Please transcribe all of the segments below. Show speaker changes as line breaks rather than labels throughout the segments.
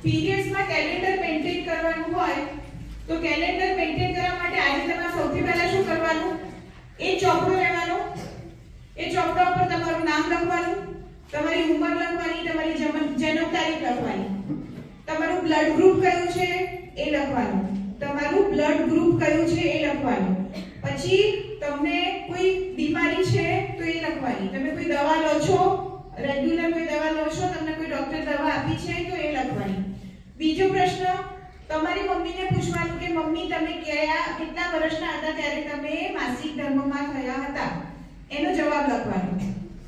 Periods માં calendar maintain કરવાનું હોય તો કેલેન્ડર મેન્ટેન કરવા માટે આજે તમારે સૌથી પહેલા શું કરવાનું, એ ચોપડો લેવાનો, એ ચોપડા ઉપર તમારું નામ લખવાનું, તમારી ઉંમર લખવાની, તમારી જન્મ તારીખ લખવાની, તમારું બ્લડ ગ્રુપ કયું છે એ લખવાનું, તમારું બ્લડ ગ્રુપ કયું છે એ લખવાનું, પછી તમને કોઈ બીમારી છે તો એ લખવાની, તમે કોઈ દવા લો છો, રેગ્યુલર કોઈ દવા લો છો, તમને કોઈ ડોક્ટર દવા આપી છે તો એ લખવાની. બીજો પ્રશ્ન, તમારી મમ્મીને પૂછવાનું કે મમ્મી તમે કેટલા વર્ષના હતા ત્યારે તમે માસિક ધર્મમાં થયા હતા, એનો જવાબ લખવાનો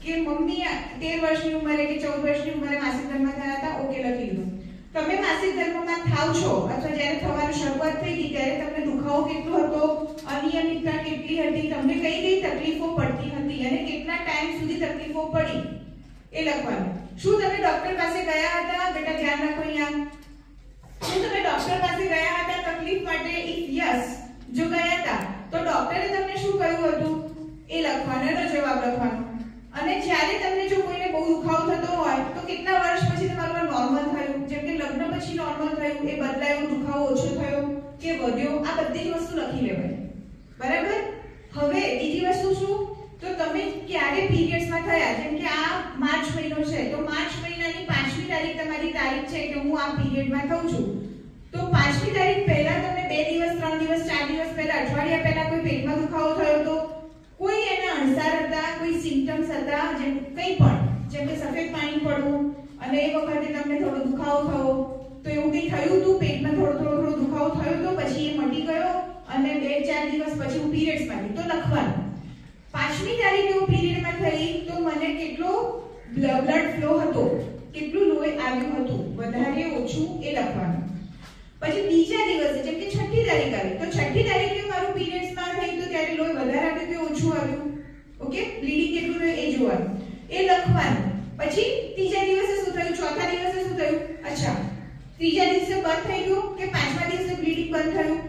કે મમ્મી 13 વર્ષની ઉંમરે કે 14 વર્ષની ઉંમરે માસિક ધર્મમાં થયા હતા, ઓકે લખી દીધું. તમે માસિક ધર્મમાં થાવ છો અથવા જ્યારે થવાની શરૂઆત થઈ ગઈ ત્યારે તમને દુખાવો કેટલો હતો, અનિયમિતતા કેટલી હતી, તમને કઈ કઈ તકલીફો પડતી હતી અને કેટલા ટાઈમ સુધી તકલીફો પડી એ લખવાનું. શું તમે ડોક્ટર પાસે ગયા હતા? બેટા ધ્યાન રાખો અહીંયા. શું તમે ડોક્ટર પાસે ગયા હતા તકલીફ માટે? ઇફ યસ, જો ગયા હતા તો ડોક્ટરે તમને શું કહ્યું હતું એ લખવાનો, એનો જવાબ લખવાનો. અને જ્યારે તમને જો કોઈને બહુ દુખાવો થતો હોય તો કેટલા વર્ષ પછી તમારું નોર્મલ થયું, જેમ કે લગ્ન પછી નોર્મલ થયું, એ બદલાયું, દુખાવો ઓછો થયો કે વધ્યો, આ બધી જ વસ્તુ લખી લેવાય. બરાબર? હવે બીજી વસ્તુ શું, તો તમે ક્યારે પીરિયડ્સમાં થયા, જેમ કે આ માર્ચ મહિનો છે તો માર્ચ મહિનાની 5મી તારીખ તમારી તારીખ છે કે હું આ પીરિયડમાં થઉં છું, તો 5મી તારીખ પહેલા તમને 2 દિવસ 3 દિવસ 4 દિવસ પહેલા, અઠવાડિયા પહેલા કોઈ પેટમાં દુખાવો થયો તો, કોઈ એના અણસાર હતા, કોઈ સિમ્પટમ્સ હતા, જેમ કંઈ પણ, જેમ કે સફેદ પાણી પડવું અને એ વખતે તમને થોડો દુખાવો થયો, તો એવું કંઈ થયું હતું, પેટમાં થોડો દુખાવો થયો તો પછી એ મટી ગયો અને 2-4 દિવસ પછી હું પીરિયડ્સમાં ગઈ તો લખવાનું. 5મી તારીખે હું પીરિયડમાં થઈ તો મને કેટલો બ્લડ ફ્લો હતો, કેટલું લોહી આવ્યું હતું, વધારે ઓછું એ લખવાનું. પછી બીજા દિવસે જેમ કે 6ઠી તારીખ આવી તો 6ઠી તારીખે મારું પીરિયડ્સમાં થઈ તો ત્યારે લોહી વધારે આવ્યું કે ઓછું આવ્યું, ઓકે, બ્લીડિંગ કેટલું રહ્યું એ જોવાનું, એ લખવાનું. પછી ત્રીજા દિવસે શું થયું, ચોથા દિવસે શું થયું, અચ્છા ત્રીજા દિવસે બંધ થઈ ગયું કે 5મા દિવસે બ્લીડિંગ બંધ થયું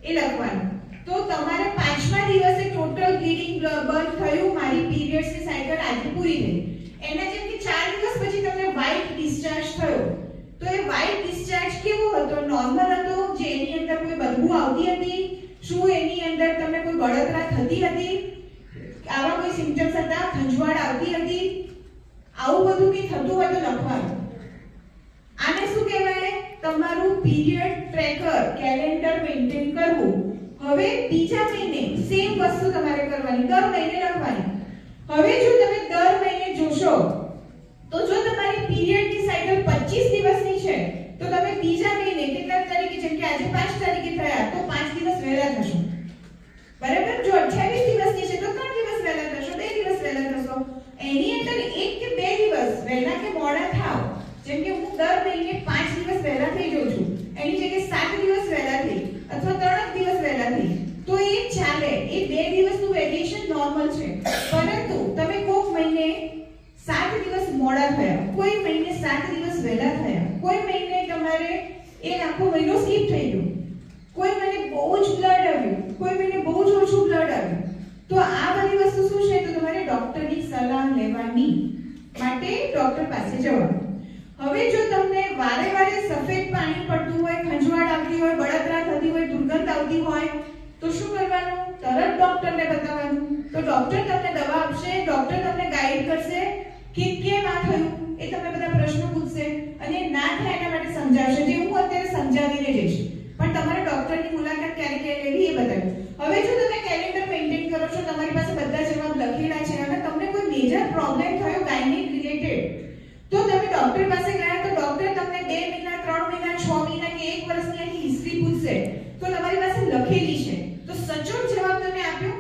એ લખવાનું. તો તમારે 5મા દિવસે ટોટલ બ્લીડિંગ બંધ થયું, મારી પીરિયડ્સની સાયકલ આજે પૂરી થઈ. એના જેમ કે 4 દિવસ પછી તમને વ્હાઇટ ડિસ્ચાર્જ થયો તો એ વ્હાઇટ ડિસ્ચાર્જ કેવો હતો, નોર્મલ હતો, જે એની અંદર કોઈ બદબુ આવતી હતી, શું એની અંદર તમને કોઈ બળતરા થતી હતી, આવા કોઈ સિમ્પટમ્સ હતા, ખંજવાળ આવતી હતી, આવું બધું કે થતું હોય તો લખવાનું. આને શું કહેવાય, તમારું પીરિયડ ટ્રેકર, કેલેન્ડર મેન્ટેન કરવું. હવે બીજા મહિને સેમ વસ્તુ તમારે કરવાની, દર મહિને લખવાની. હવે જો તમે દર મહિને જોશો તો જો તમારી પીરિયડની સાયકલ 25 દિવસની છે તો તમે બીજા મહિને કેટલા તારીખે, જેમ કે આજે 5 તારીખે થયા તો 5 દિવસ વહેલા થશો. બરાબર? જો 28 દિવસની છે તો 3 દિવસ વહેલા થશો, 2 દિવસ વહેલા થશો. એની અંદર 1 કે 2 દિવસ વહેલા કે મોડા થાવ, જેમ કે હું દર મહિને 5 દિવસ વહેલા થઈ જાઉં છું, એની જગ્યાએ 7 દિવસ વહેલા થઈ અથવા 3 દિવસ વહેલા થઈ તો એ ચાલે, એ 2 દિવસનું વેરિએશન નોર્મલ છે. પરંતુ તમે કોઈક મહિને 7 દિવસ મોડા થયા, કોઈ મહિને 7 દિવસ વહેલા થયા, કોઈ મહિને તમારે એ આખો મહિનો સ્કીપ થઈ ગયો, કોઈ મહિને બહુ જ બ્લડ આવ્યું, કોઈ મહિને બહુ જ ઓછું બ્લડ આવ્યું, તો આ બધી વસ્તુ શું છે, તો તમારે ડોક્ટરની સલાહ લેવાની, માટે ડોક્ટર પાસે જવાનું. હવે જો તમને વારે વારે સફેદ પાણી પડતું હોય, ખંજવાળ આવતી હોય, બળતરા થતી હોય, દુર્ગંધ આવતી હોય તો શું કરવાનું, તરત ડોક્ટરને બતાવવાનું. તો ડોક્ટર તમને દવા આપશે, ડોક્ટર તમને ગાઈડ કરશે કે કેમ આ થયું, એ તમને બધા પ્રશ્નો પૂછશે અને ના થાય એના માટે સમજાવશે, જે હું અત્યારે સમજાવીને જઈશ. પણ તમારે ડોક્ટરની મુલાકાત ક્યારે ક્યારે લેવી એ બતાવ્યું. હવે જો તમે કેલેન્ડર મેન્ટેન કરો છો, તમારી પાસે બધા જવાબ લખેલા છે અને તમને કોઈ મેજર પ્રોબ્લેમ થયો ગાયનિક રિલેટેડ તો તમે ડોક્ટર પાસે ગયા તો ડોક્ટર તમને 2 મહિના 3 મહિના 6 મહિના કે 1 વર્ષની આખી હિસ્ટ્રી પૂછશે તો તમારી પાસે લખેલી છે તો સચોટ જવાબ તમે આપ્યો.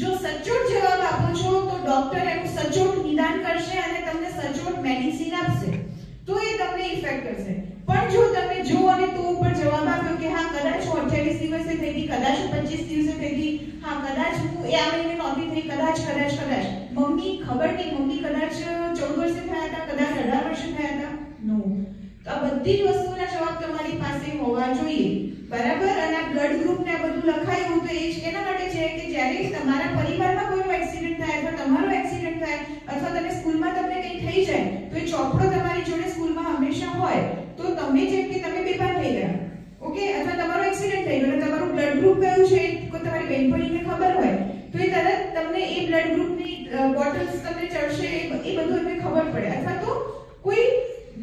જો સચોટ જવાબ આપો છો તો ડોક્ટર એનું સચોટ નિદાન કરશે અને તમને સચોટ મેડિસિન આપશે તો એ તમને ઇફેક્ટ કરશે. પણ જો તમે જો અને તો ઉપર જવાબ આપ્યો કે હા કદાચ 28 દિવસે થઈ હતી, કદાચ 25 દિવસે થઈ હતી, હા કદાચ હું આ મહિને નહોતી થઈ, કદાચ મમ્મી ખબર નહીં, મમ્મી કદાચ 14 વર્ષે થયા હતા, કદાચ 18 વર્ષે થયા હતા, નો. તો આ બધી જ વસ્તુના જવાબ તમારી પાસે હોવા જોઈએ. બરાબર? અને આ બ્લડ ગ્રુપ ને આ બધું લખાયું તો એ એના માટે છે કે જ્યારે તમારા પરિવારમાં કોઈનો એક્સિડન્ટ થાય અથવા તમારો એક્સિડન્ટ થાય અથવા તમે સ્કૂલમાં તમને કંઈ થઈ જાય તો એ ચોપડો તમારી જોડે સ્કૂલમાં હંમેશા હોય તો તમે જેમ કે તમે બેભાન થઈ ગયા, ઓકે, અથવા તમારો એક્સિડન્ટ થઈ ગયો અને તમારું બ્લડ ગ્રુપ કયું છે કોઈ તમારી બેનપણીને ખબર હોય તો એ તરત તમને એ બ્લડ ગ્રુપની બોટલ્સ તમને ચડશે, એ બધું એમને ખબર પડે. અથવા તો કોઈ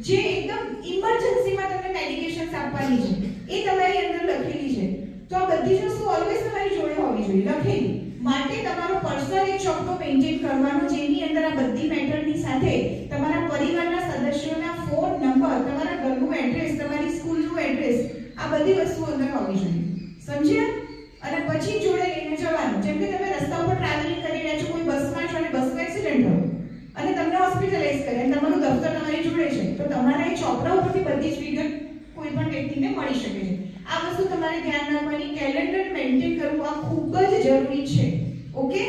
જે એકદમ ઇમરજન્સીમાં તમને મેડિકેશન્સ આપવાની છે એ તમારી અંદર લખેલી છે, તો આ બધી જ વસ્તુ ઓલવેઝ તમારી જોડે હોવી જોઈએ લખેલી. માટે તમારો પર્સનલ એક ચોપડો મેન્ટેન કરવાનો, જેની અંદર આ બધી મેટરની સાથે તમારા પરિવારના સદસ્યોના ફોન નંબર, તમારા ઘરનું એડ્રેસ, તમારી સ્કૂલનું એડ્રેસ, આ બધી વસ્તુઓ અંદર હોવી જોઈએ. સમજ્યા? અને પછી જોડે લઈને જવાનું. જેમ કે તમે રસ્તા ઉપર ટ્રાવેલિંગ કરી રહ્યા છો, કોઈ બસમાં છો અને બસમાં એક્સિડન્ટ થયો અને તમને હોસ્પિટલાઇઝ કરે અને તમારું દફતર તમારી જોડે છે, તો તમારા એ ચોપડા ઉપરથી બધી જ વિગત કોઈ પણ વ્યક્તિને મળી શકે છે. આ વસ્તુ તમારે ધ્યાન રાખવાની. કેલેન્ડર મેન્ટેન કરવું આ ખૂબ જ જરૂરી છે. ઓકે.